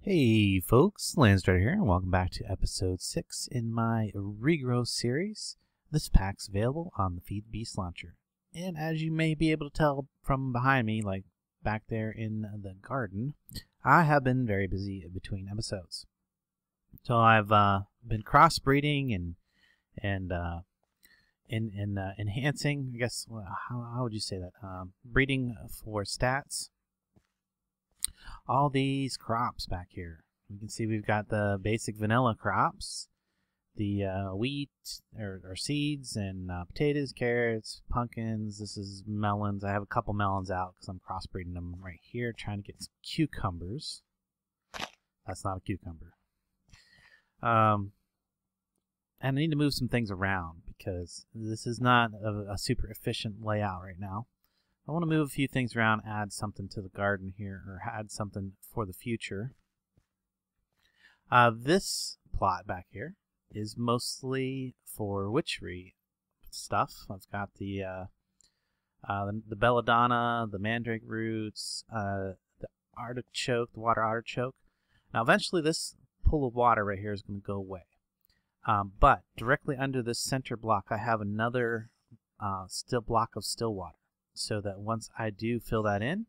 Hey folks, Landstryder here, and welcome back to episode 6 in my Regrowth series. This pack's available on the Feed Beast launcher. And as you may be able to tell from behind me, like back there in the garden, I have been very busy between episodes. So I've been crossbreeding and enhancing, I guess, how would you say that? Breeding for stats. All these crops back here. You can see we've got the basic vanilla crops, the wheat or seeds, and potatoes, carrots, pumpkins. This is melons. I have a couple melons out because I'm crossbreeding them right here, trying to get some cucumbers. That's not a cucumber. And I need to move some things around because this is not a super efficient layout right now. I want to move a few things around, add something to the garden here, or add something for the future. This plot back here is mostly for witchery stuff. I've got the belladonna, the mandrake roots, the artichoke, the water artichoke. Now eventually this pool of water right here is going to go away. But directly under this center block I have another block of still water. So that once I do fill that in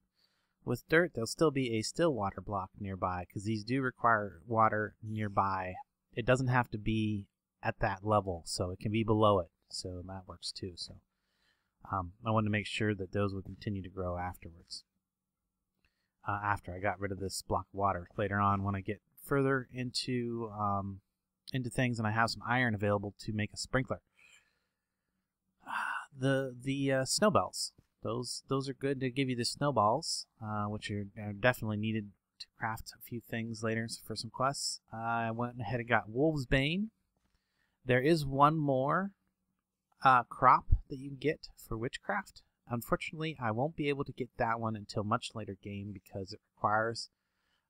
with dirt, there'll still be a still water block nearby, because these do require water nearby. It doesn't have to be at that level, so it can be below it, so that works too. So I wanted to make sure that those would continue to grow afterwards. After I got rid of this block of water. Later on, when I get further into things and I have some iron available to make a sprinkler. The snowballs. Those are good to give you the snowballs, which are definitely needed to craft a few things later for some quests. I went ahead and got Wolf's Bane. There is one more crop that you can get for witchcraft. Unfortunately, I won't be able to get that one until much later game because it requires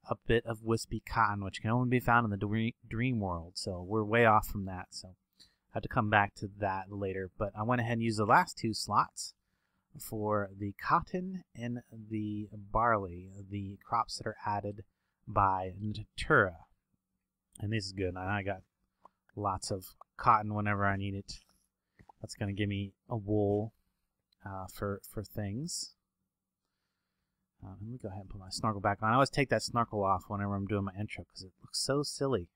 a bit of wispy cotton, which can only be found in the dream world. So we're way off from that. So I have to come back to that later. But I went ahead and used the last 2 slots for the cotton and the barley, the crops that are added by Natura. And this is good. I got lots of cotton whenever I need it. That's going to give me a wool for things. Let me go ahead and put my snorkel back on. I always take that snorkel off whenever I'm doing my intro because it looks so silly.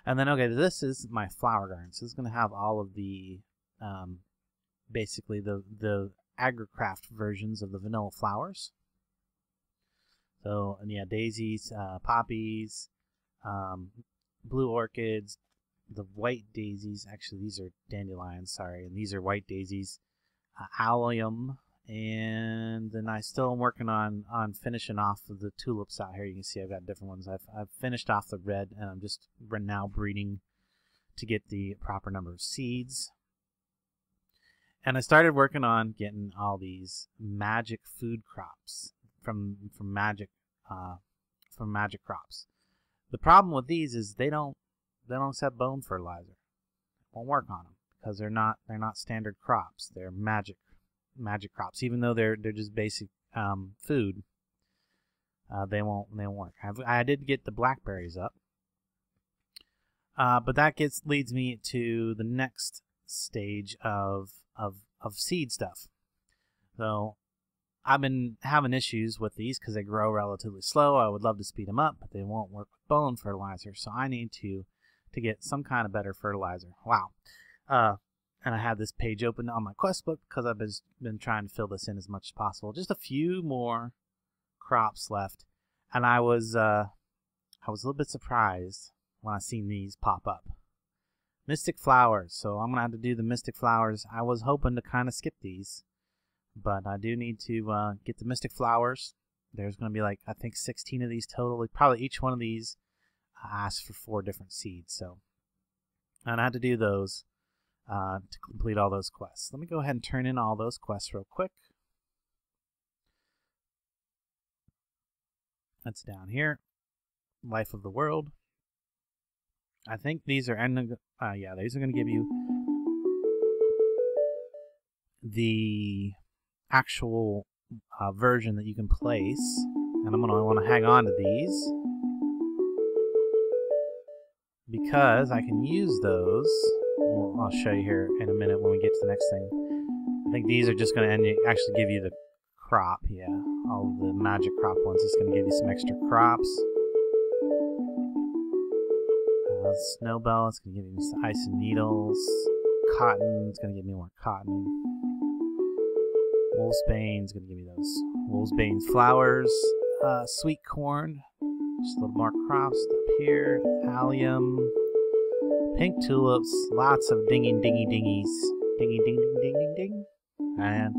And then, okay, this is my flower garden. So this is going to have all of the basically the agricraft versions of the vanilla flowers. So, and yeah, daisies, poppies, blue orchids, the white daisies. Actually, these are dandelions, sorry. And these are white daisies, allium, and then I still am working on finishing off the tulips out here. You can see I've got different ones. I've finished off the red, and I'm just now breeding to get the proper number of seeds. And I started working on getting all these magic food crops from magic crops. The problem with these is they don't accept bone fertilizer. It won't work on them because they're not standard crops. They're magic crops. Even though they're just basic food, they won't work. I did get the blackberries up, but that leads me to the next stage of seed stuff. So I've been having issues with these because they grow relatively slow. I would love to speed them up, but they won't work with bone fertilizer. So I need to get some kind of better fertilizer. Wow. And I have this page open on my quest book because I've been trying to fill this in as much as possible. Just a few more crops left, and I was a little bit surprised when I seen these pop up. Mystic flowers. So I'm gonna have to do the mystic flowers. I was hoping to kind of skip these, but I do need to get the mystic flowers. There's gonna be like I think 16 of these total. Probably each one of these asks for 4 different seeds. So and I had to do those to complete all those quests. Let me go ahead and turn in all those quests real quick. That's down here. Life of the world. I think these are yeah, these are going to give you the actual version that you can place, and I'm going to want to hang on to these. because I can use those. Well, I'll show you here in a minute when we get to the next thing. I think these are just going to actually give you the crop. Yeah, all the magic crop ones. It's going to give you some extra crops. Snowbell, it's going to give me some ice and needles. Cotton, it's going to give me more cotton. Wolfsbane is going to give me those Wolfsbane flowers. Sweet corn, just a little more crops up here. Allium, pink tulips, lots of dinging dingies. Dingy ding ding ding ding ding. And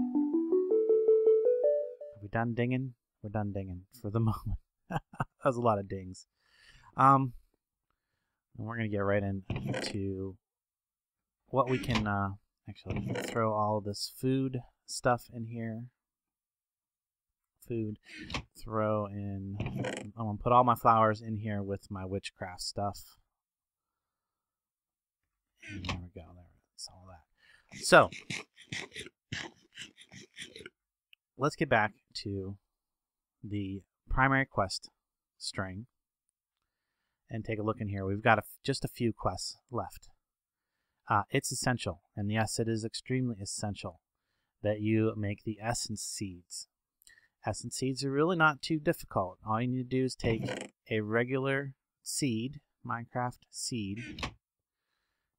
are we done dinging? We're done dinging for the moment. That was a lot of dings. And we're going to get right into what we can actually throw all of this food stuff in here. Food. Throw in. I'm going to put all my flowers in here with my witchcraft stuff. And there we go. That's all that. So, let's get back to the primary quest string and take a look in here. We've got just a few quests left. It's essential, and yes, it is extremely essential that you make the essence seeds. Essence seeds are really not too difficult. All you need to do is take a regular seed, Minecraft seed,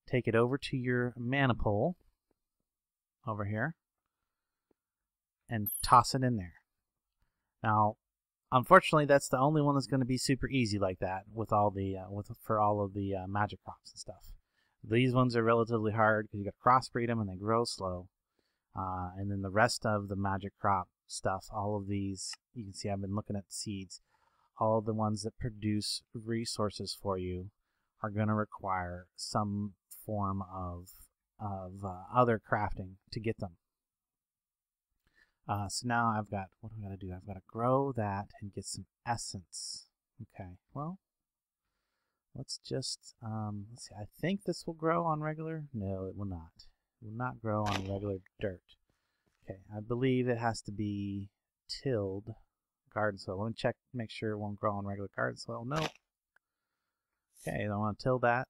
take it over to your mana pole over here, and toss it in there. Now, unfortunately, that's the only one that's going to be super easy like that with all the for all of the magic crops and stuff. These ones are relatively hard because you got to crossbreed them and they grow slow. And then the rest of the magic crop stuff, all of these, you can see I've been looking at seeds. All of the ones that produce resources for you are going to require some form of other crafting to get them. So now I've got, what do I got to do? I've got to grow that and get some essence. Okay, well, let's just, let's see, I think this will grow on regular. No, it will not. It will not grow on regular dirt. Okay, I believe it has to be tilled garden soil. Let me check, make sure it won't grow on regular garden soil. Nope. Okay, I want to till that.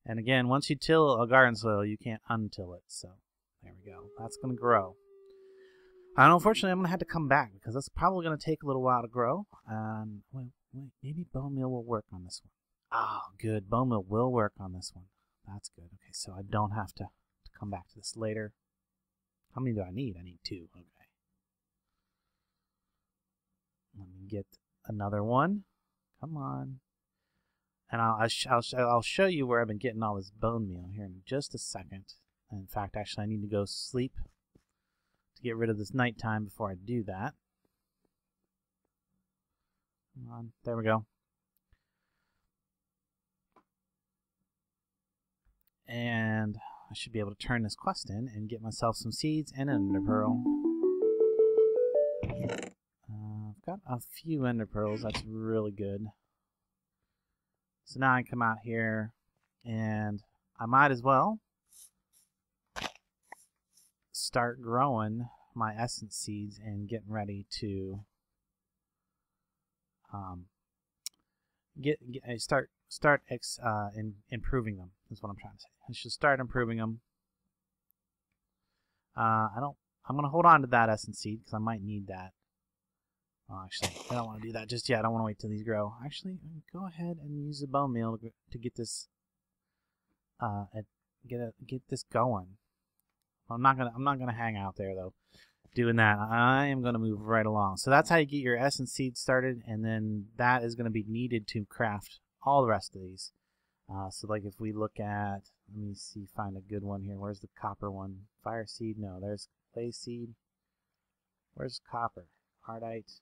And again, once you till a garden soil, you can't untill it. So there we go. That's going to grow. And unfortunately, I'm going to have to come back because that's probably going to take a little while to grow. Wait, maybe bone meal will work on this one. Oh, good. Bone meal will work on this one. That's good. Okay, so I don't have to come back to this later. How many do I need? I need 2. Okay. Let me get another one. Come on. And I'll show you where I've been getting all this bone meal here in just a second. And in fact, actually, I need to go sleep to get rid of this nighttime before I do that. Come on. There we go. And I should be able to turn this quest in and get myself some seeds and an ender pearl. I've got a few ender pearls. That's really good. So now I come out here and I might as well start growing my essence seeds and getting ready to start improving them. Is what I'm trying to say. I should start improving them. I'm gonna hold on to that essence seed because I might need that. Oh, actually, I don't want to do that just yet. I don't want to wait till these grow. Actually, go ahead and use the bone meal to get this get this going. I'm not gonna hang out there though. Doing that, I am gonna move right along. So that's how you get your essence seed started, and then that is gonna be needed to craft all the rest of these. So like if we look at, let me see, find a good one here. Where's the copper one? Fire seed? No, there's clay seed. Where's copper? Hardite.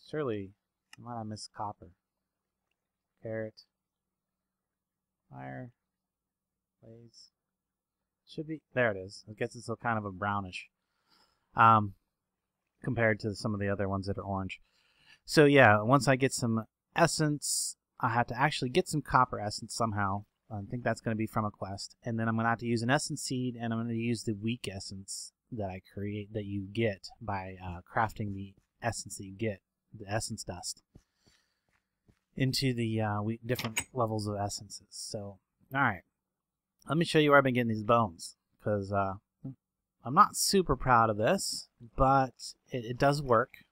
Surely, might I miss copper? Carrot. Fire. Blaze. Should be, there it is. I guess it's still kind of a brownish compared to some of the other ones that are orange. So yeah, once I get some essence, I have to actually get some copper essence somehow. I think that's going to be from a quest. And then I'm going to have to use an essence seed, and I'm going to use the weak essence that I create, that you get by crafting the essence that you get, the essence dust. into the different levels of essences. So, all right, let me show you where I've been getting these bones, because I'm not super proud of this, but it does work.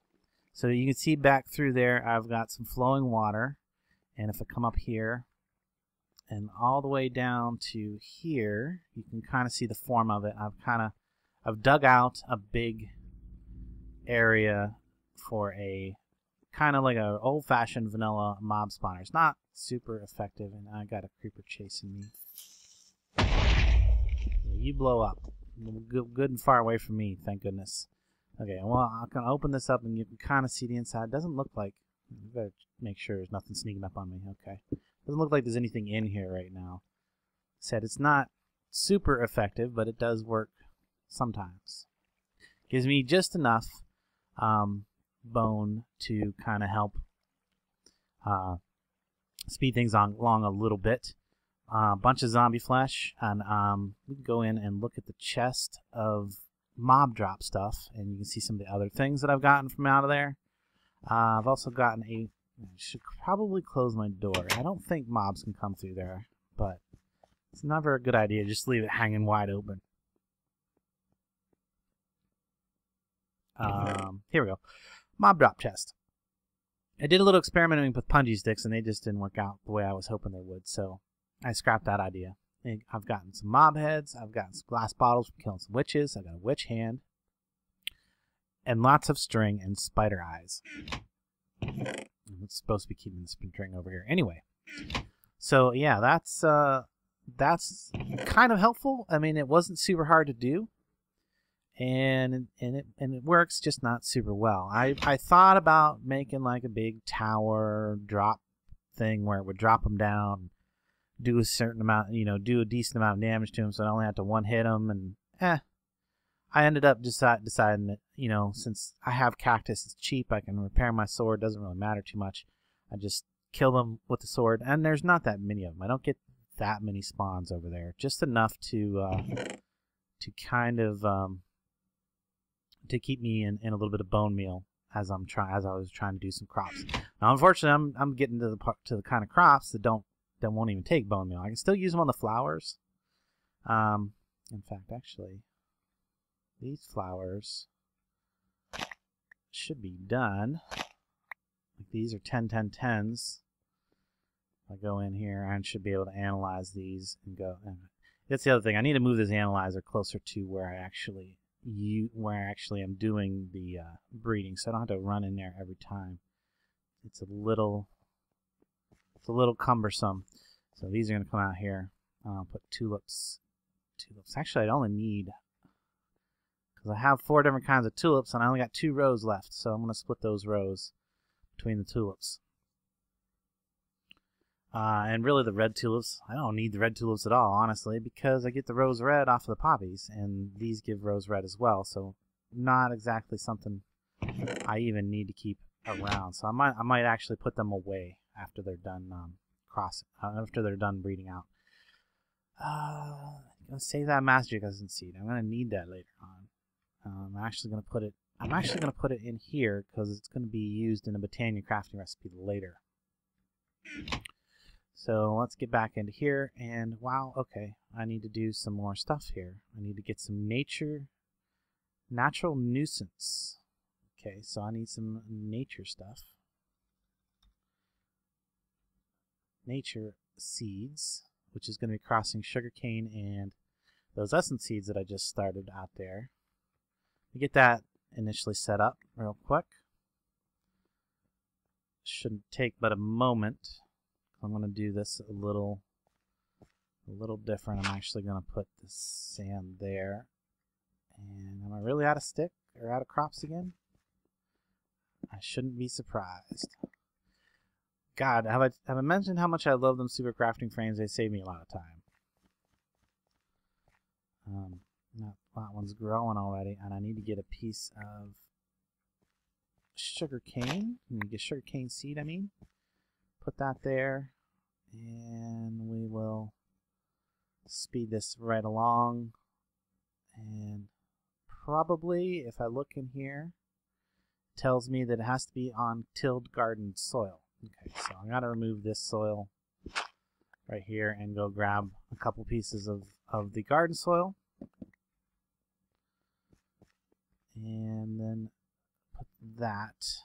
So you can see back through there, I've got some flowing water, and if I come up here and all the way down to here, you can kind of see the form of it. I've dug out a big area for a kind of like a old-fashioned vanilla mob spawner. It's not super effective, and I got a creeper chasing me. You blow up. Good and far away from me, thank goodness. Okay, well, I'm going to open this up, and you can kind of see the inside. It doesn't look like... You better make sure there's nothing sneaking up on me. Okay. Doesn't look like there's anything in here right now. Said it's not super effective, but it does work sometimes. Gives me just enough bone to kind of help speed things along a little bit. Bunch of zombie flesh, and we can go in and look at the chest of mob drop stuff, and you can see some of the other things that I've gotten from out of there. I've also gotten I should probably close my door. I don't think mobs can come through there, but it's not a very good idea. Just leave it hanging wide open. Here we go. Mob drop chest. I did a little experimenting with punji sticks, and they just didn't work out the way I was hoping they would, so I scrapped that idea. I've gotten some mob heads. I've gotten some glass bottles from killing some witches. I've got a witch hand. And lots of string and spider eyes. It's supposed to be keeping the string over here. Anyway, so yeah, that's kind of helpful. I mean, it wasn't super hard to do, and it works, just not super well. I thought about making like a big tower drop thing where it would drop them down, do a certain amount, do a decent amount of damage to them, so I only have to one hit them, and I ended up deciding that, since I have cactus, it's cheap, I can repair my sword, doesn't really matter too much. I just kill them with the sword, and there's not that many of them. I don't get that many spawns over there, just enough to kind of to keep me in a little bit of bone meal as I was trying to do some crops. Now, unfortunately, I'm getting to the kind of crops that won't even take bone meal. I can still use them on the flowers. In fact, actually, these flowers should be done. Like, these are 10-10-10s. If I go in here, I should be able to analyze these and go. That's the other thing. I need to move this analyzer closer to where I actually am doing the breeding, so I don't have to run in there every time. It's a little cumbersome. So these are going to come out here. I'll put tulips. Actually, I only need, because I have 4 different kinds of tulips, and I only got 2 rows left, so I'm going to split those rows between the tulips. And really the red tulips, I don't need the red tulips at all, honestly, because I get the rose red off of the poppies, and these give rose red as well, so not exactly something I even need to keep around. So I might actually put them away after they're done after they're done breeding out. I'm gonna save that magic resin seed. I'm gonna need that later on. I'm actually gonna put it in here because it's gonna be used in a Botania crafting recipe later. So let's get back into here, and wow, okay, I need to do some more stuff here. I need to get some natural nuisance. Okay, so I need some nature stuff. Nature seeds, which is going to be crossing sugarcane and those essence seeds that I just started out there. We get that initially set up real quick. Shouldn't take but a moment. I'm going to do this a little different. I'm actually going to put the sand there. And am I really out of stick or out of crops again? I shouldn't be surprised. God, have I mentioned how much I love them super crafting frames? They save me a lot of time. That one's growing already, and I need to get a piece of sugar cane. Get sugar cane seed, I mean. Put that there, and we will speed this right along. And probably, if I look in here, it tells me that it has to be on tilled garden soil. Okay, so I gotta remove this soil right here and go grab a couple pieces of the garden soil. And then put that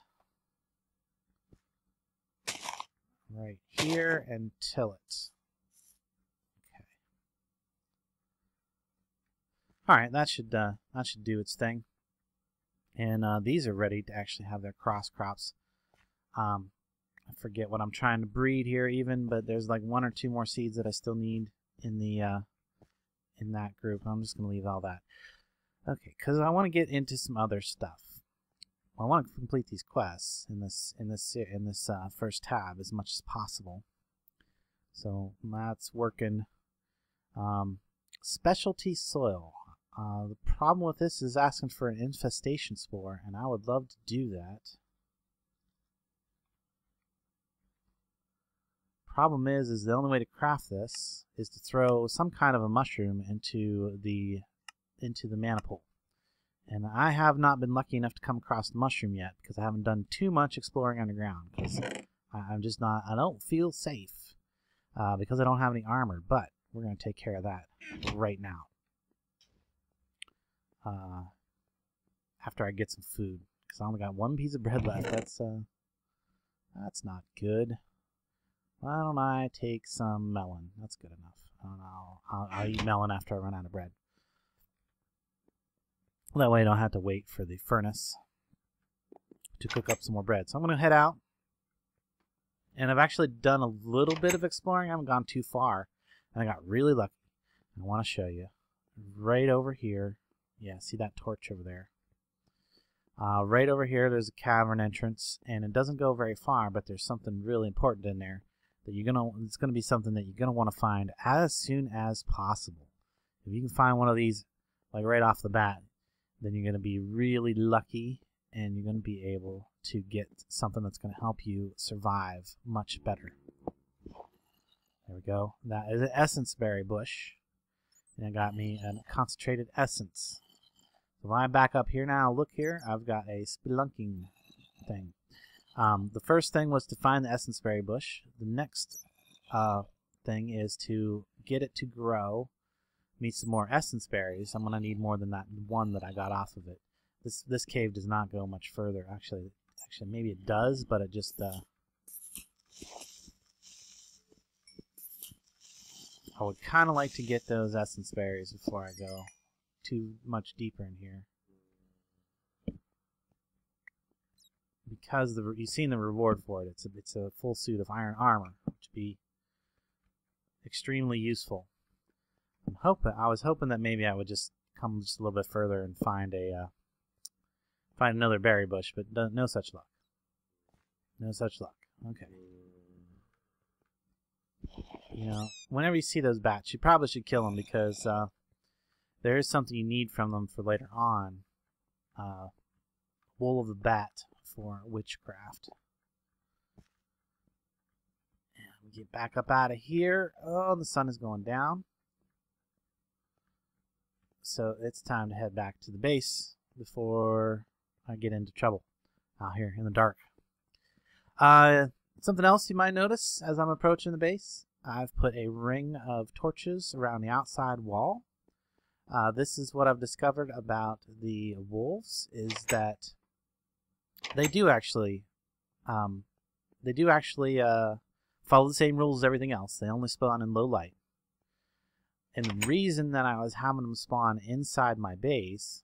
right here and till it. Okay. All right, that should do its thing. And these are ready to actually have their cross crops. I forget what I'm trying to breed here even, but there's like 1 or 2 more seeds that I still need in the in that group. I'm just gonna leave all that. Okay, because I want to get into some other stuff. I want to complete these quests in this first tab as much as possible. So that's working. Specialty soil. The problem with this is asking for an infestation spore, and I would love to do that. Problem is the only way to craft this is to throw some kind of a mushroom into the mana pool. And I have not been lucky enough to come across the mushroom yet because I haven't done too much exploring underground because I'm just not, I don't feel safe because I don't have any armor, but we're going to take care of that right now. After I get some food, because I only got 1 piece of bread left. That's not good. Why don't I take some melon? That's good enough. I'll eat melon after I run out of bread. That way I don't have to wait for the furnace to cook up some more bread. So I'm going to head out. And I've actually done a little bit of exploring. I haven't gone too far. And I got really lucky. I want to show you. Right over here. Yeah, see that torch over there? Right over here there's a cavern entrance. And it doesn't go very far, but there's something really important in there. That it's going to be something that you're going to want to find as soon as possible. If you can find one of these like right off the bat, then you're going to be really lucky and you're going to be able to get something that's going to help you survive much better. There we go. That is an essence berry bush. And it got me a concentrated essence. So if I back up here now, look here, I've got a spelunking thing. The first thing was to find the essence berry bush. The next thing is to get it to grow. Need some more essence berries. I'm gonna need more than that 1 that I got off of it. This cave does not go much further. Actually, maybe it does, but it just. I would kind of like to get those essence berries before I go too much deeper in here, because you've seen the reward for it. It's a full suit of iron armor, which would be extremely useful. I was hoping that maybe I would just come just a little bit further and find another berry bush, but no such luck. No such luck. Okay. You know, whenever you see those bats, you probably should kill them because there is something you need from them for later on. Wool of the bat for witchcraft. And we get back up out of here. Oh, the sun is going down. So it's time to head back to the base before I get into trouble out here in the dark. Something else you might notice as I'm approaching the base, I've put a ring of torches around the outside wall. This is what I've discovered about the wolves, is that they do actually follow the same rules as everything else. They only spawn in low light. And the reason that I was having them spawn inside my base,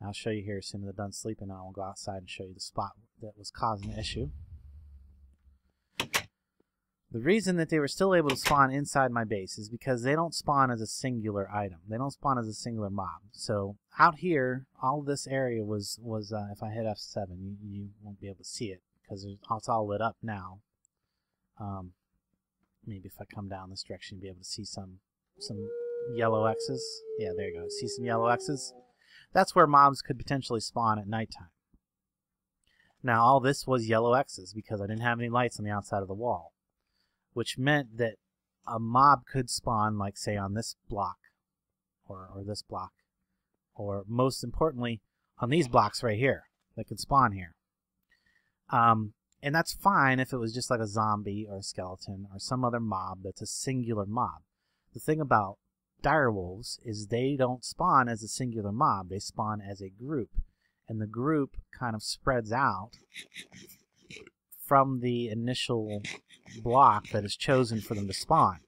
I'll show you here as soon as they're done sleeping, and I'll go outside and show you the spot that was causing the issue. The reason that they were still able to spawn inside my base is because they don't spawn as a singular item. They don't spawn as a singular mob. So out here, all of this area was if I hit F7, you won't be able to see it because it's all lit up now. Maybe if I come down this direction, you'll be able to see some yellow X's. Yeah, there you go. See some yellow X's? That's where mobs could potentially spawn at nighttime. Now, all this was yellow X's because I didn't have any lights on the outside of the wall, which meant that a mob could spawn, like, say, on this block or this block, or most importantly, on these blocks right here. They could spawn here. And that's fine if it was just like a zombie or a skeleton or some other mob that's a singular mob. The thing about direwolves is they don't spawn as a singular mob. They spawn as a group. And the group kind of spreads out from the initial block that is chosen for them to spawn.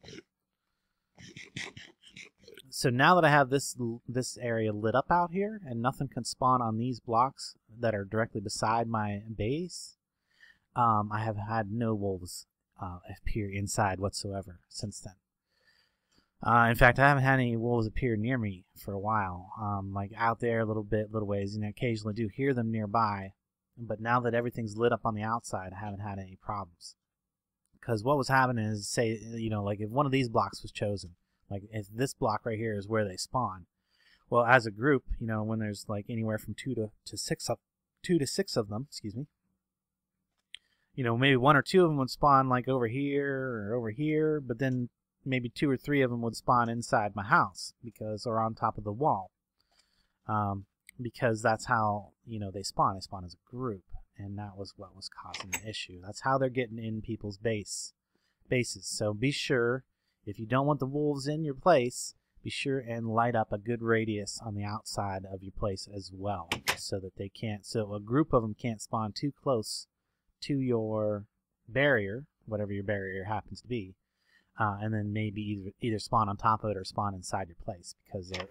So now that I have this area lit up out here and nothing can spawn on these blocks that are directly beside my base, I have had no wolves appear inside whatsoever since then. In fact, I haven't had any wolves appear near me for a while. Like out there a little ways, and I occasionally do hear them nearby. But now that everything's lit up on the outside, I haven't had any problems. Because what was happening is, say, like if one of these blocks was chosen, like if this block right here is where they spawn, well, as a group, when there's like anywhere from two to six of them, excuse me, maybe one or two of them would spawn like over here or over here, but then maybe 2 or 3 of them would spawn inside my house or on top of the wall, because that's how they spawn. They spawn as a group, and that was what was causing the issue. That's how they're getting in people's bases. So be sure, if you don't want the wolves in your place, be sure and light up a good radius on the outside of your place as well, so that they can't. So a group of them can't spawn too close to your barrier, whatever your barrier happens to be. And then maybe either spawn on top of it or spawn inside your place because the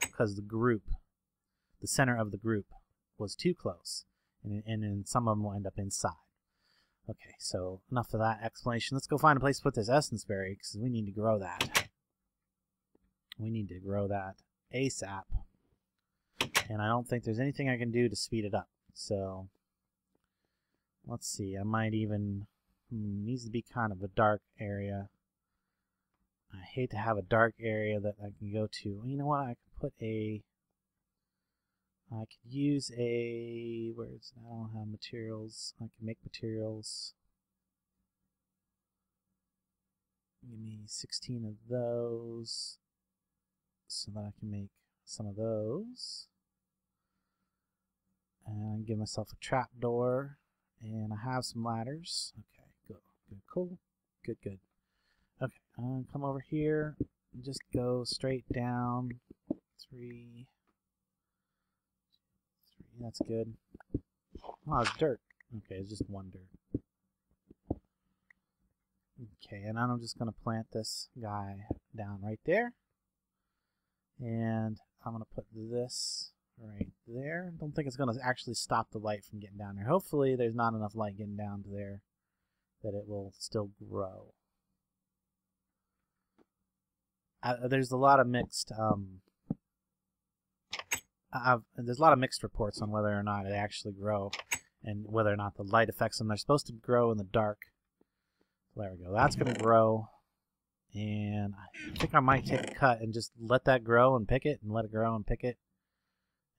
center of the group was too close, and then some of them will end up inside. Okay, so enough of that explanation. Let's go find a place to put this essence berry because we need to grow that. We need to grow that ASAP, and I don't think there's anything I can do to speed it up. So let's see. I might even needs to be kind of a dark area. I hate to have a dark area that I can go to. You know what? I could use a, I don't have materials. I can make materials. Give me 16 of those so that I can make some of those. And give myself a trapdoor. And I have some ladders. Okay, good, cool. Good. Okay, come over here. Just go straight down. 3. That's good. Oh, it's dirt. Okay, it's just 1 dirt. Okay, and I'm just going to plant this guy down right there. And I'm going to put this right there. Don't think it's going to actually stop the light from getting down there. Hopefully there's not enough light getting down to there that it will still grow. There's a lot of mixed there's a lot of mixed reports on whether or not they actually grow and whether or not the light affects them. They're supposed to grow in the dark. There we go. That's going to grow. And I think I might take a cut and just let that grow and pick it and let it grow and pick it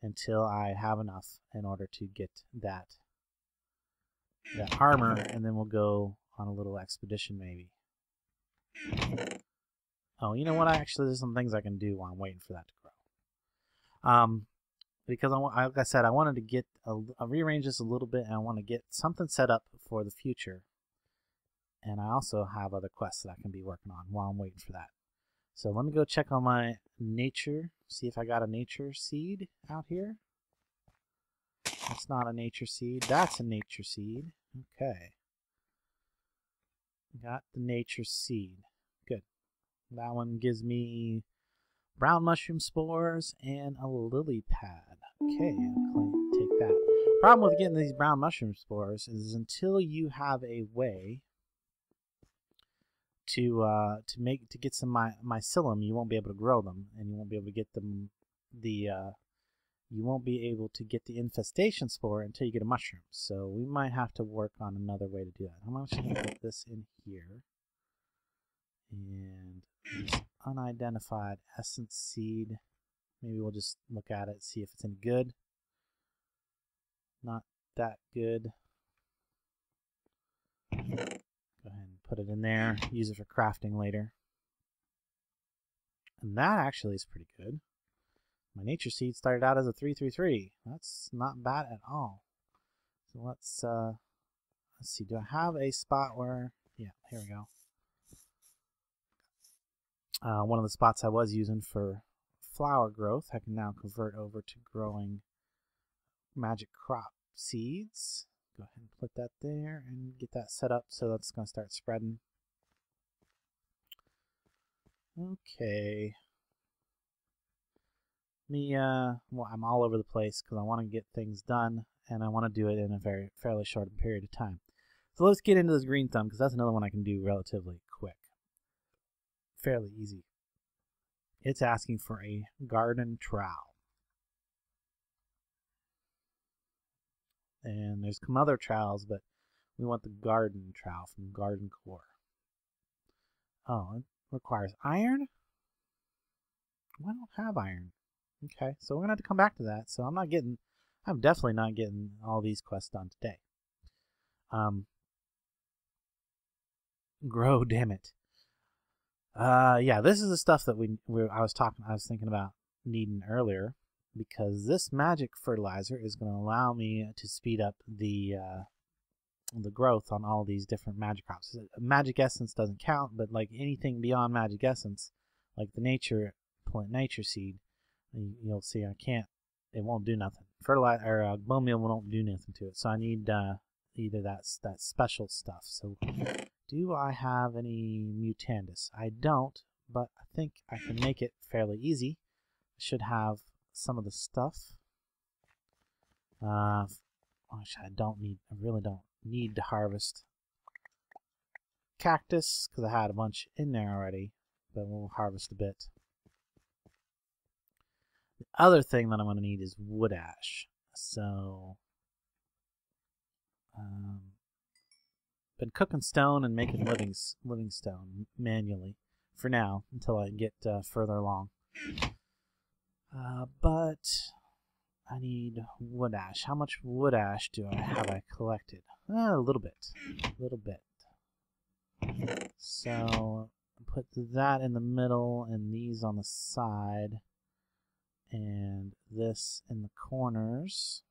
until I have enough in order to get that armor, and then we'll go on a little expedition maybe. Oh, you know what? There's some things I can do while I'm waiting for that to grow. Because like I said, I wanted to get I'll rearrange this a little bit, and I want to get something set up for the future. And I also have other quests that I can be working on while I'm waiting for that. So let me go check on my nature, see if I got a nature seed out here. That's not a nature seed. That's a nature seed. Okay. Got the nature seed. Good. That one gives me brown mushroom spores and a lily pad. Okay, I'll take that. Problem with getting these brown mushroom spores is until you have a way to get some mycelium, you won't be able to grow them, and you won't be able to get them you won't be able to get the infestation spore until you get a mushroom. So we might have to work on another way to do that. I'm actually going to put this in here. And this unidentified essence seed. Maybe we'll just look at it, see if it's any good. Not that good. Go ahead and put it in there. Use it for crafting later. And that actually is pretty good. My nature seed started out as a 333. That's not bad at all. So let's let's see, do I have a spot where, yeah, here we go. One of the spots I was using for flower growth, I can now convert over to growing magic crop seeds. Go ahead and put that there and get that set up so that's going to start spreading. Okay. Well, I'm all over the place because I want to get things done and I want to do it in a fairly short period of time. So let's get into this green thumb because that's another one I can do relatively quick. Fairly easy. It's asking for a garden trowel. And there's some other trowels, but we want the garden trowel from Garden Core. Oh, it requires iron? Well, I don't have iron. Okay, so we're gonna have to come back to that. So I'm definitely not getting all these quests done today. Grow, damn it. Yeah, this is the stuff that I was thinking about needing earlier, because this magic fertilizer is going to allow me to speed up the growth on all these different magic crops. Magic essence doesn't count, but like anything beyond magic essence, like the nature seed, you'll see it won't do nothing. Fertilizer or bone meal won't do nothing to it. So I need either that special stuff. So do I have any mutandis? I don't, but I think I can make it fairly easy. I should have some of the stuff. Which I really don't need to harvest cactus because I had a bunch in there already, but we'll harvest a bit. The other thing that I'm going to need is wood ash. So, been cooking stone and making living stone manually for now until I get further along. But I need wood ash. How much wood ash have I collected? A little bit. So put that in the middle and these on the side and this in the corners.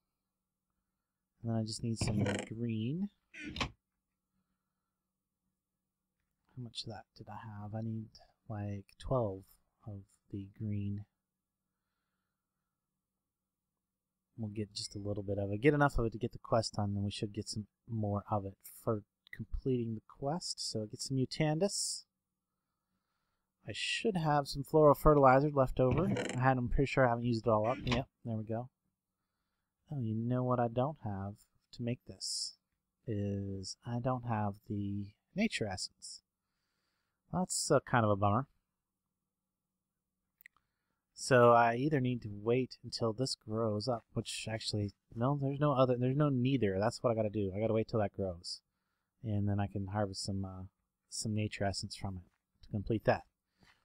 And then I just need some green. How much of that did I have? I need like 12 of the green. We'll get just a little bit of it. Get enough of it to get the quest done, and we should get some more of it for completing the quest. So get some mutandis. I should have some floral fertilizer left over. I'm pretty sure I haven't used it all up. Yep, there we go. Oh, you know what I don't have to make this is I don't have the nature essence. That's kind of a bummer. So I either need to wait until this grows up, which actually, no, there's no neither. That's what I gotta do. I gotta wait till that grows. And then I can harvest some nature essence from it to complete that.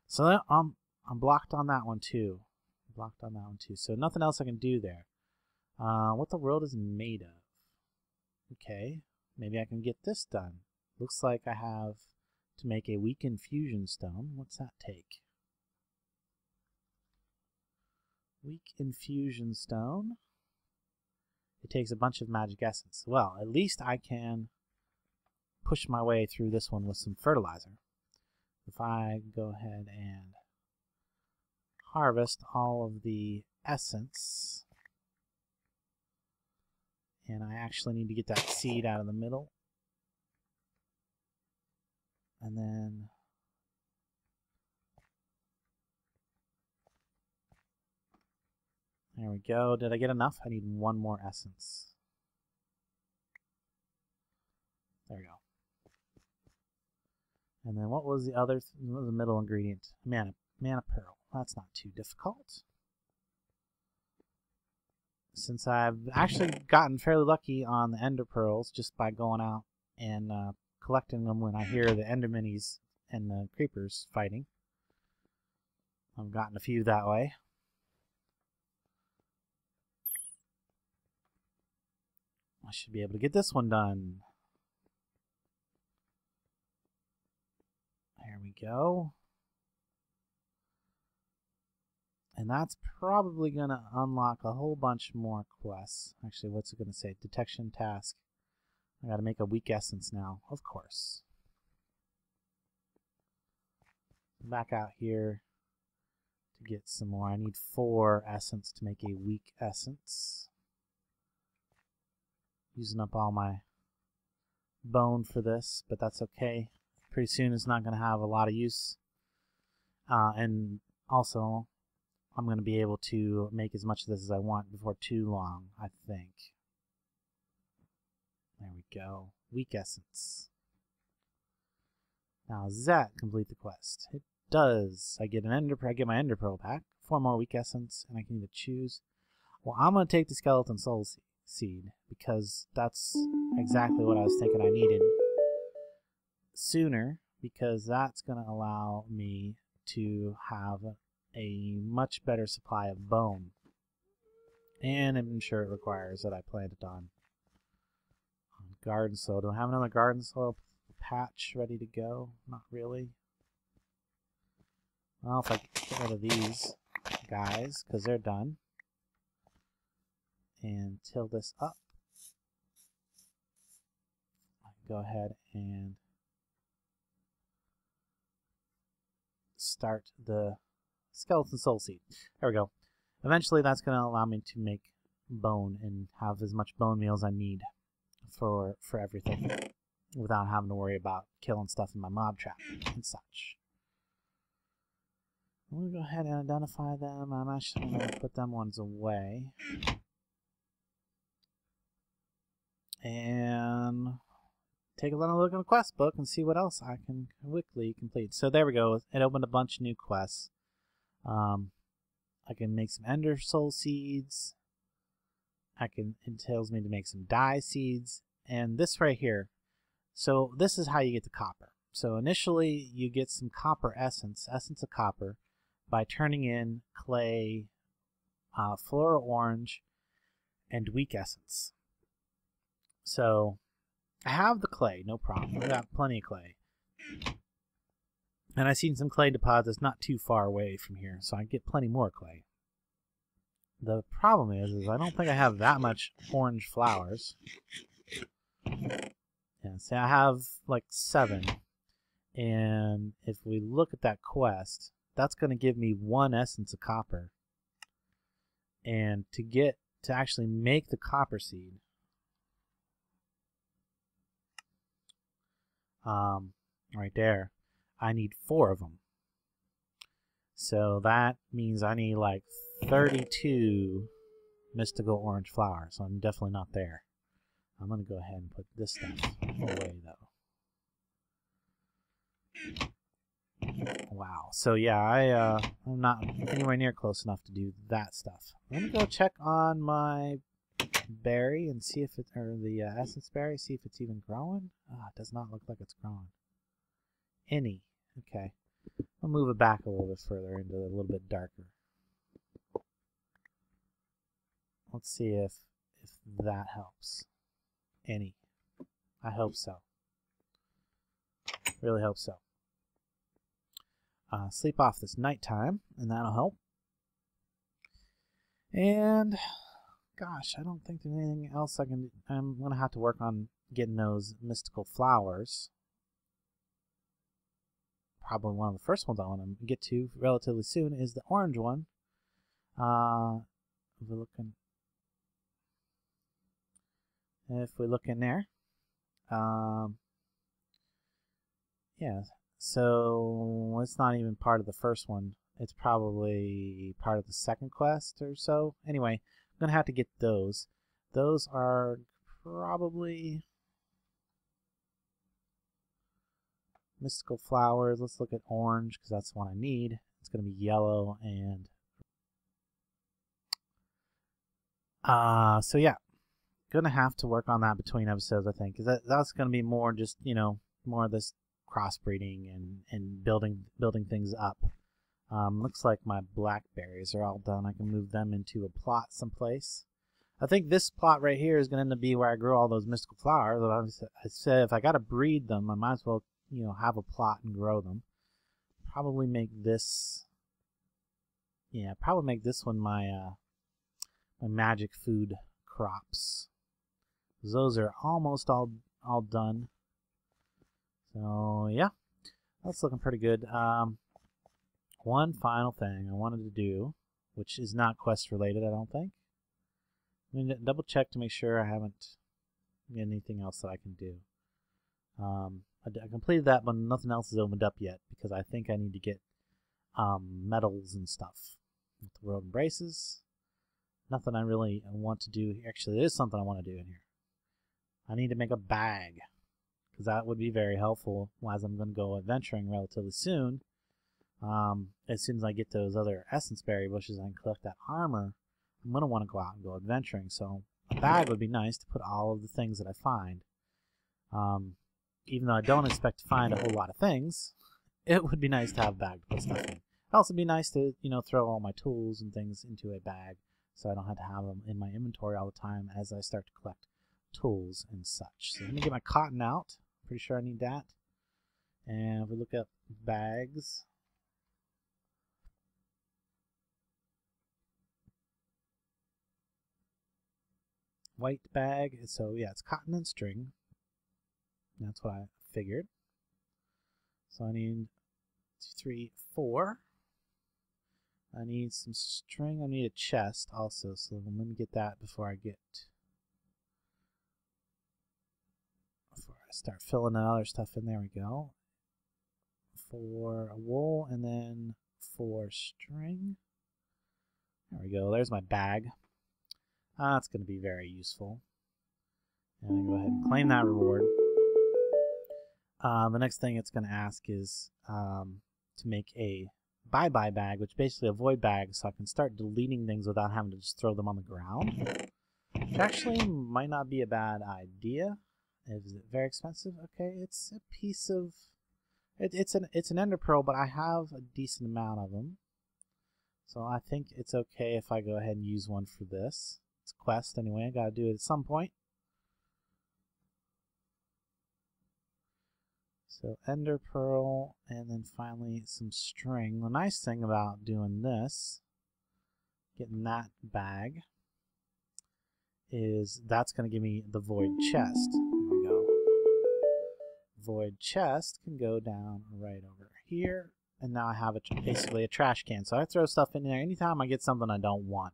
So I'm blocked on that one too. So nothing else I can do there. What the world is made of. Okay, maybe I can get this done. Looks like I have to make a weakened fusion stone. What's that take? Weak infusion stone. It takes a bunch of magic essence. Well, at least I can push my way through this one with some fertilizer. If I go ahead and harvest all of the essence, and I actually need to get that seed out of the middle, and then there we go. Did I get enough? I need one more essence. There we go. And then what was the middle ingredient? Mana pearl. That's not too difficult. Since I've actually gotten fairly lucky on the ender pearls just by going out and collecting them when I hear the ender minis and the creepers fighting. I've gotten a few that way. I should be able to get this one done. There we go. And that's probably going to unlock a whole bunch more quests. Actually, what's it going to say? Detection task. I gotta make a weak essence now, of course. Back out here to get some more. I need 4 essence to make a weak essence. Using up all my bone for this, but that's okay. Pretty soon it's not going to have a lot of use. And also, I'm going to be able to make as much of this as I want before too long, I think. There we go. Weak essence. Now, does that complete the quest? It does. I get I get my ender pearl back, 4 more weak essence, and I can either choose. Well, I'm going to take the skeleton soul seed because that's exactly what I was thinking I needed sooner, because that's going to allow me to have a much better supply of bone. And I'm sure it requires that I plant it on garden soil. Do I have another garden soil patch ready to go? Not really. Well, if I get rid of these guys, because they're done, and till this up, I can go ahead and start the skeleton soul seed. There we go. Eventually that's going to allow me to make bone and have as much bone meal as I need for everything without having to worry about killing stuff in my mob trap and such. I'm going to go ahead and identify them. I'm actually going to put them ones away. And take a little look in the quest book and see what else I can quickly complete. So there we go. It opened a bunch of new quests. I can make some ender soul seeds. It tells me to make some dye seeds. And this right here. So this is how you get the copper. So initially you get some copper essence of copper, by turning in clay, floral orange, and weak essence. So I have the clay, no problem. I got plenty of clay. And I've seen some clay deposits not too far away from here, so I get plenty more clay. The problem is I don't think I have that much orange flowers. Yeah, see, I have like 7. And if we look at that quest, that's going to give me 1 essence of copper. And to actually make the copper seed, right there, I need 4 of them. So that means I need like 32 mystical orange flowers. So I'm definitely not there. I'm going to go ahead and put this stuff away though. Wow. So yeah, I'm not anywhere near close enough to do that stuff. Let me go check on my berry and see if the essence berry, see if it's even growing. It does not look like it's growing. Any. Okay. I'll move it back a little bit further into a little bit darker. Let's see if that helps. Any. I hope so. Really hope so. Sleep off this nighttime, and that'll help. And gosh, I don't think there's anything else I can do. I'm gonna have to work on getting those mystical flowers. Probably one of the first ones I want to get to relatively soon is the orange one. If we look in there, yeah. So it's not even part of the first one. It's probably part of the second quest or so. Anyway, I'm gonna have to get those. Those are probably mystical flowers. Let's look at orange because that's the one I need. It's gonna be yellow and so yeah, gonna have to work on that between episodes, I think, because that's gonna be more just, you know, more of this crossbreeding and building things up. Looks like my blackberries are all done. I can move them into a plot someplace. I think this plot right here is going to end up being where I grow all those mystical flowers. I said if I got to breed them, I might as well, you know, have a plot and grow them. Probably make this, yeah, probably make this one my my magic food crops. Those are almost all all done. So yeah, that's looking pretty good. One final thing I wanted to do, which is not quest related, I don't think. I mean, double check to make sure I haven't got anything else that I can do. I completed that, but nothing else is opened up yet because I think I need to get medals and stuff with the world embraces. Nothing I really want to do. Actually, there is something I want to do in here. I need to make a bag because that would be very helpful as I'm going to go adventuring relatively soon. As soon as I get those other essence berry bushes and collect that armor, I'm going to want to go out and go adventuring. So a bag would be nice to put all of the things that I find. Even though I don't expect to find a whole lot of things, it would be nice to have a bag to put stuff in. It'd also be nice to, throw all my tools and things into a bag so I don't have to have them in my inventory all the time as I start to collect tools and such. So let me get my cotton out. Pretty sure I need that. And if we look up bags, white bag, so yeah, it's cotton and string. That's what I figured. So I need 2, 3, 4. I need some string. I need a chest also, so let me get that before I start filling the other stuff in. There we go. 4 wool and then 4 string. There we go. There's my bag. That's going to be very useful. And I go ahead and claim that reward. The next thing it's going to ask is to make a bye-bye bag, which basically a void bag, so I can start deleting things without having to just throw them on the ground. Which actually might not be a bad idea. Is it very expensive? Okay, it's a piece of... It's an ender pearl, but I have a decent amount of them. So I think it's okay if I go ahead and use one for this. It's a quest anyway, I gotta do it at some point. So ender pearl, and then finally some string. The nice thing about doing this, getting that bag, is that's going to give me the void chest. There we go. Void chest can go down right over here, and now I have basically a trash can. So I throw stuff in there anytime I get something I don't want.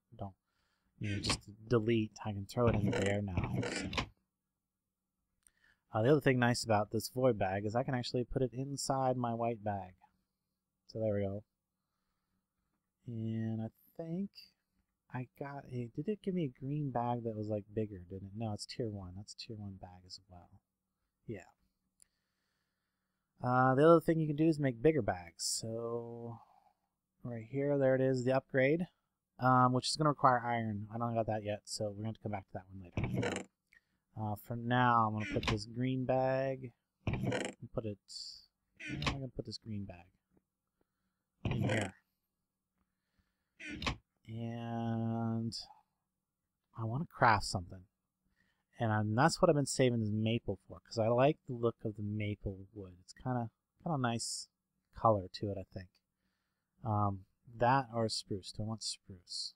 Just delete. I can throw it in there now. So. The other thing nice about this void bag is I can actually put it inside my white bag. So there we go. And I think I got a... Did it give me a green bag that was like bigger, didn't it? No, it's tier 1. That's a tier 1 bag as well. Yeah. The other thing you can do is make bigger bags. So right here, there it is, the upgrade, which is going to require iron. I don't got that yet, so we're going to come back to that one later. For now, I'm going to put this green bag, I'm going to put this green bag in here. And I want to craft something. And that's what I've been saving this maple for, because I like the look of the maple wood. It's kind of nice color to it, I think. That or spruce. Do I want spruce?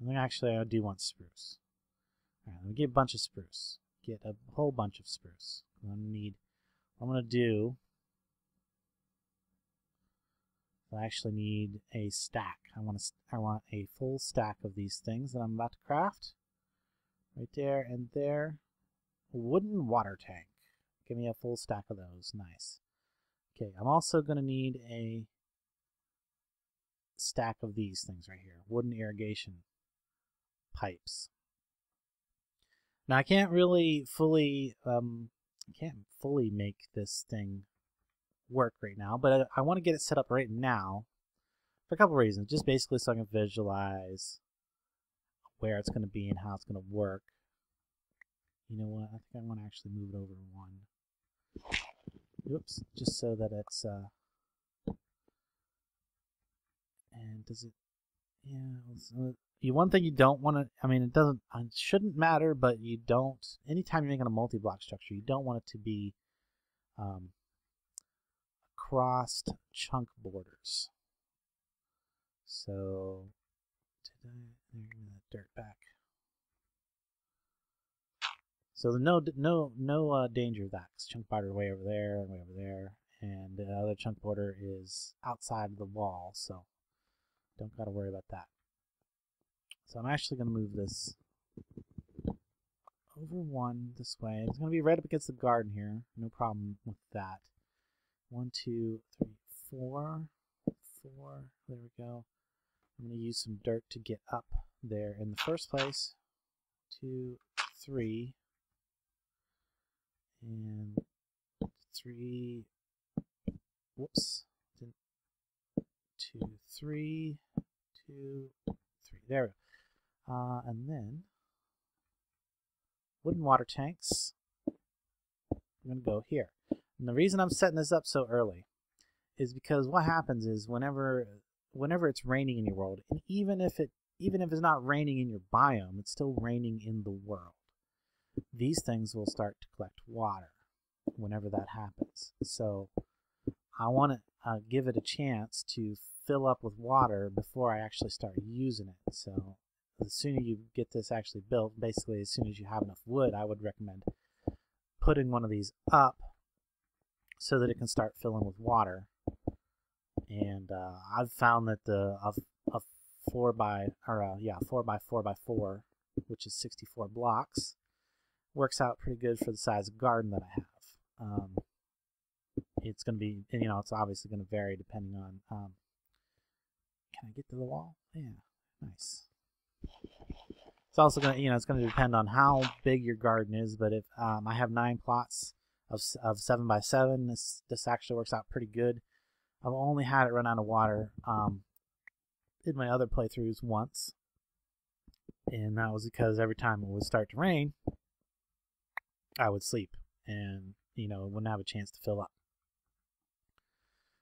I think actually I do want spruce. Alright, let me get a bunch of spruce. Get a whole bunch of spruce. I'm going to do... I actually need a stack. I want a full stack of these things that I'm about to craft. Right there and there. A wooden water tank. Give me a full stack of those. Nice. Okay, I'm also going to need a stack of these things right here. Wooden irrigation pipes. Now I can't really fully make this thing work right now, but I want to get it set up right now for a couple reasons. Just basically so I can visualize where it's going to be and how it's going to work. You know what? I think I want to actually move it over one. Oops, just so that it's and does it? Yeah. One thing you don't want to, I mean, it shouldn't matter, but you don't, anytime you're making a multi-block structure, you don't want it to be crossed chunk borders. So, give me that dirt back. So there's no danger of that, because chunk border way over there and way over there, and the other chunk border is outside of the wall, so don't got to worry about that. So I'm actually going to move this over one this way. It's going to be right up against the garden here. No problem with that. 1, 2, 3, 4. 4. There we go. I'm going to use some dirt to get up there in the first place. 2, 3. And 3. Whoops. 2, 3. 2, 3. There we go. And then wooden water tanks. I'm going to go here. And the reason I'm setting this up so early is because what happens is whenever it's raining in your world, and even if it's not raining in your biome, it's still raining in the world. These things will start to collect water whenever that happens. So I want to give it a chance to fill up with water before I actually start using it. So the sooner you get this actually built, basically as soon as you have enough wood, I would recommend putting one of these up so that it can start filling with water. And I've found that a 4 by 4, which is 64 blocks, works out pretty good for the size of garden that I have. It's going to be, it's obviously going to vary depending on. Can I get to the wall? Yeah, nice. It's also going to, it's going to depend on how big your garden is. But if I have 9 plots of 7 by 7, this actually works out pretty good. I've only had it run out of water in my other playthroughs once, and that was because every time it would start to rain, I would sleep, and it wouldn't have a chance to fill up.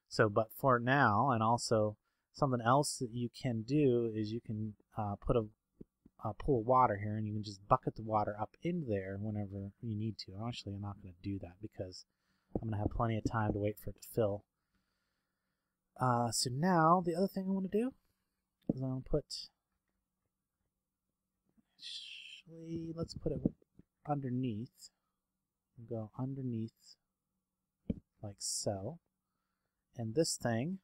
So, but for now, and also something else that you can do is you can put a pool of water here, and you can just bucket the water up in there whenever you need to. Actually, I'm not going to do that because I'm going to have plenty of time to wait for it to fill. So now the other thing I want to do is I'm going to put, actually, let's put it underneath. Go underneath like so. And this thing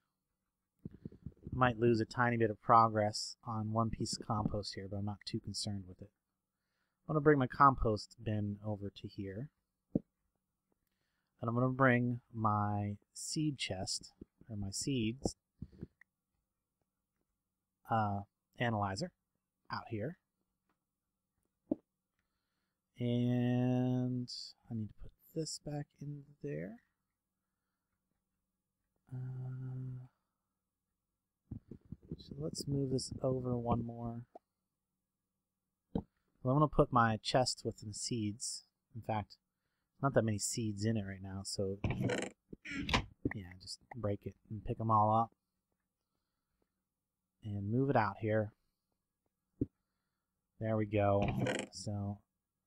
might lose a tiny bit of progress on one piece of compost here, but I'm not too concerned with it. I'm going to bring my compost bin over to here. And I'm going to bring my seed chest, or my seeds analyzer out here. And I need to put this back in there. So let's move this over one more. Well, I'm going to put my chest with the seeds. In fact, not that many seeds in it right now, so yeah, just break it and pick them all up and move it out here. There we go. So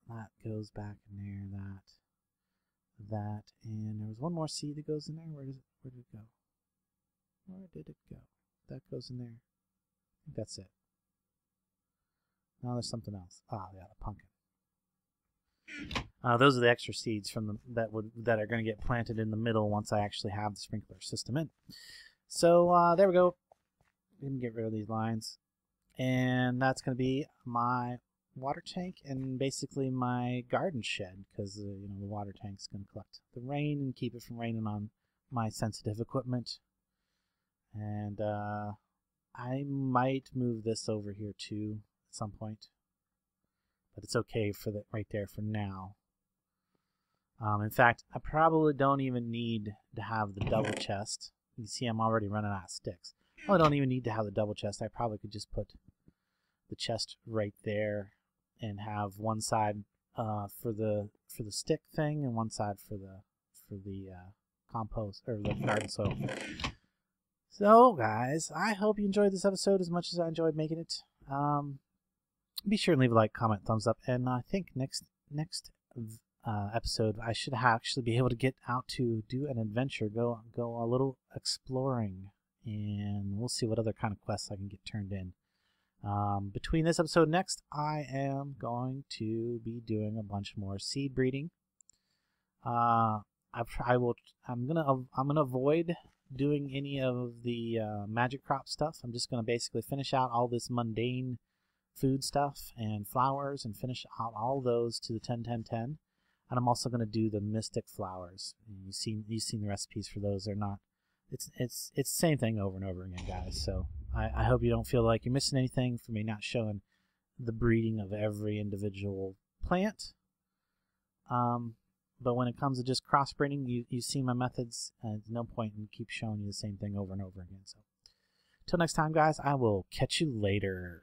that goes back in there, that, and there was one more seed that goes in there. Where did it go? Where did it go? That goes in there. I think that's it. Now there's something else. Ah, yeah, the pumpkin. Those are the extra seeds from that are going to get planted in the middle once I actually have the sprinkler system in. So there we go. We can get rid of these lines, and that's going to be my water tank and basically my garden shed, because the water tank's going to collect the rain and keep it from raining on my sensitive equipment. And I might move this over here too at some point, but it's okay for right there for now. In fact, I probably don't even need to have the double chest. You see, I'm already running out of sticks. I don't even need to have the double chest. I probably could just put the chest right there and have one side for the stick thing and one side for the compost or the garden soil. So guys, I hope you enjoyed this episode as much as I enjoyed making it. Be sure and leave a like, comment, thumbs up, and I think next episode I should actually be able to get out to do an adventure, go a little exploring, and we'll see what other kind of quests I can get turned in. Between this episode and next, I am going to be doing a bunch more seed breeding. I'm gonna avoid doing any of the magic crop stuff. I'm just gonna basically finish out all this mundane food stuff and flowers and finish out all those to the 10-10-10. And I'm also gonna do the mystic flowers. You've seen the recipes for those. They're not. It's the same thing over and over again, guys. So I hope you don't feel like you're missing anything for me not showing the breeding of every individual plant. But when it comes to just crossbreeding, you see my methods, and there's no point in keep showing you the same thing over and over again. So, till next time, guys, I will catch you later.